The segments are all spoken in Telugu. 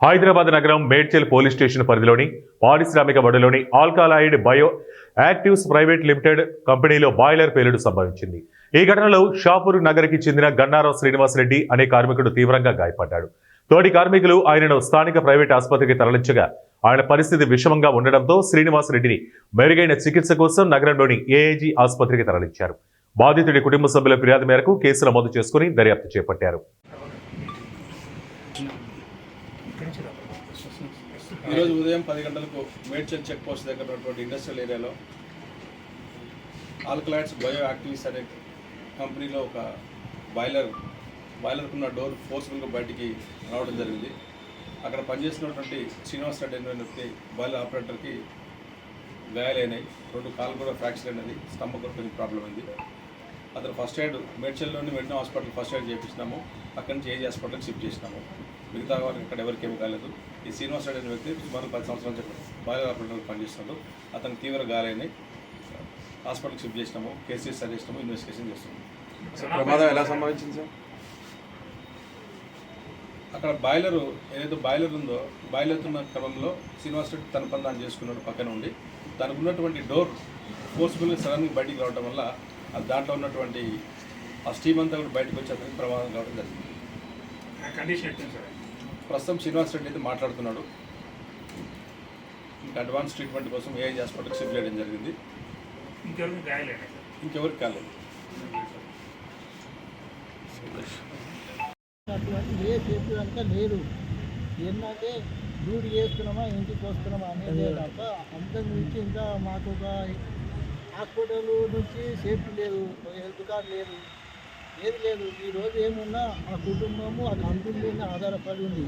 హైదరాబాద్ నగరం మేడ్చల్ పోలీస్ స్టేషన్ పరిధిలోని పారిశ్రామిక బడులోని alkaloid bio actives private limited కంపెనీలో బాయిలర్ పేలుడు సంభవించింది. ఈ ఘటనలో షాపూర్ నగర్కి చెందిన గన్నారావు శ్రీనివాసరెడ్డి అనే కార్మికుడు తీవ్రంగా గాయపడ్డాడు. తోటి కార్మికులు ఆయనను స్థానిక ప్రైవేట్ ఆసుపత్రికి తరలించగా ఆయన పరిస్థితి విషమంగా ఉండడంతో శ్రీనివాసరెడ్డిని మెరుగైన చికిత్స కోసం నగరంలోని ఏఐజీ ఆసుపత్రికి తరలించారు. బాధితుడి కుటుంబ సభ్యుల ఫిర్యాదు మేరకు కేసు నమోదు చేసుకుని దర్యాప్తు చేపట్టారు. ఈరోజు ఉదయం 10 గంటలకు మేడ్చల్ చెక్ పోస్ట్ దగ్గర ఉన్నటువంటి ఇండస్ట్రియల్ ఏరియాలో ఆల్కలాయిడ్స్ బయో యాక్టివ్స్ అనే కంపెనీలో ఒక బాయిలర్కున్న డోర్ ఫోర్స్ఫుల్గా బయటికి రావడం జరిగింది. అక్కడ పనిచేస్తున్నటువంటి శ్రీనివాస్ రెడ్డి అనే వ్యక్తి బాయిలర్ ఆపరేటర్కి గాయాలైనాయి. 2 కాళ్ళు కూడా ఫ్రాక్చర్ అయినది, స్టమక్ ప్రాబ్లం అయింది. అతను ఫస్ట్ ఎయిడ్ మేడ్చల్లోని మెడినా హాస్పిటల్ ఫస్ట్ ఎయిడ్ చేయించినాము. అక్కడి నుంచి ఏజీ హాస్పిటల్కి షిఫ్ట్ చేసినాము. మిగతా వారికి ఇక్కడ ఎవరికేమీ కాలేదు. ఈ శ్రీనివాస్ రెడ్డి అనే వ్యక్తి సుమారు 10 సంవత్సరాల నుంచి బాయిలర్ ఆపరేటర్ పనిచేస్తున్నాడు. అతనికి తీవ్ర గాయాలైనాయి. హాస్పిటల్కి షిఫ్ట్ చేసినాము, కేసు రిజిస్టర్ చేసినాము, ఇన్వెస్టిగేషన్ చేస్తున్నాము. ప్రమాదం ఎలా సంభవించింది సార్? అక్కడ ఏదైతే బాయిలర్ ఉందో, బాయిలర్ ఉన్న క్రమంలో శ్రీనివాస్ రెడ్డి తన పని తాను చేసుకున్నాడు. పక్కన ఉండి తనకు ఉన్నటువంటి డోర్ ఫోర్స్ఫుల్గా సడన్గా బయటికి రావడం వల్ల దాంట్లో ఉన్నటువంటి ఆ స్టీమ్ అంతా కూడా బయటకు వచ్చి అతనికి ప్రమాదం కావడం జరిగింది. ప్రస్తుతం శ్రీనివాస్ రెడ్డి అయితే మాట్లాడుతున్నాడు. ఇంకా అడ్వాన్స్ ట్రీట్మెంట్ కోసం ఏఐజీ హాస్పిటల్కి షిఫ్ట్ చేయడం జరిగింది. ఇంకెవరికి కాలేదు. ఏ సేఫ్టీ కనుక లేదు. ఏంటంటే డ్యూటీ చేస్తున్నామా ఇంటికి వస్తున్నామా అనేది తప్ప అంతకు మించి ఇంకా మాకు ఒక హాస్పిటల్ నుంచి సేఫ్టీ లేదు, హెల్త్ కార్డు లేదు, ఏది లేదు. ఈరోజు ఏమున్నా ఆ కుటుంబము ఆ కంపెనీ మీద ఆధారపడి ఉంది.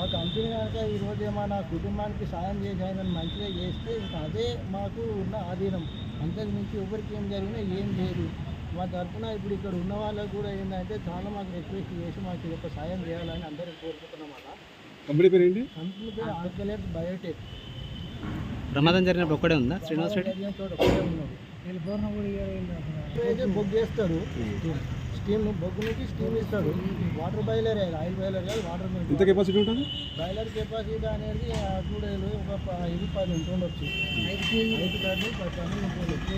ఆ కంపెనీ కనుక ఈరోజు ఏమైనా కుటుంబానికి సాయం చేసి ఆయన మంచిగా చేస్తే ఇంకా అదే మాకు ఉన్న ఆధీనం. అంతకు మించి ఎవరికి ఏం జరిగినా ఏం లేదు. మా తరఫున ఇప్పుడు ఇక్కడ ఉన్న వాళ్ళకు కూడా ఏంటంటే చాలా మాకు రిక్వెస్ట్ చేసి మాకు ఇది ఒక సాయం చేయాలని అందరికీ కోరుకుంటున్నాం. అలా కంపెనీ పేరు ఏంటి? కంపెనీ పేరు ఆల్కలైడ్స్ బయోటెక్. ప్రమాదం జరిగినప్పుడు ఒక్కడే ఉందా శ్రీనివాస్ రెడ్డి? ఒక్కడే ఉన్నాడు. బొగ్గు వేస్తారు, స్టీమ్ బొగ్గు నుంచి స్టీమ్ ఇస్తాడు. వాటర్ బాయిలర్, ఆయిల్ బాయిలర్ కాదు, వాటర్ ఎంత కెపాసిటీ ఉంటుంది? బాయిలర్ కెపాసిటీ అనేది చూడలేదు ఒక 5-10 ఉంటుండొచ్చు. 5 టన్నులు 10 టన్నులు ఉంటుండొచ్చు.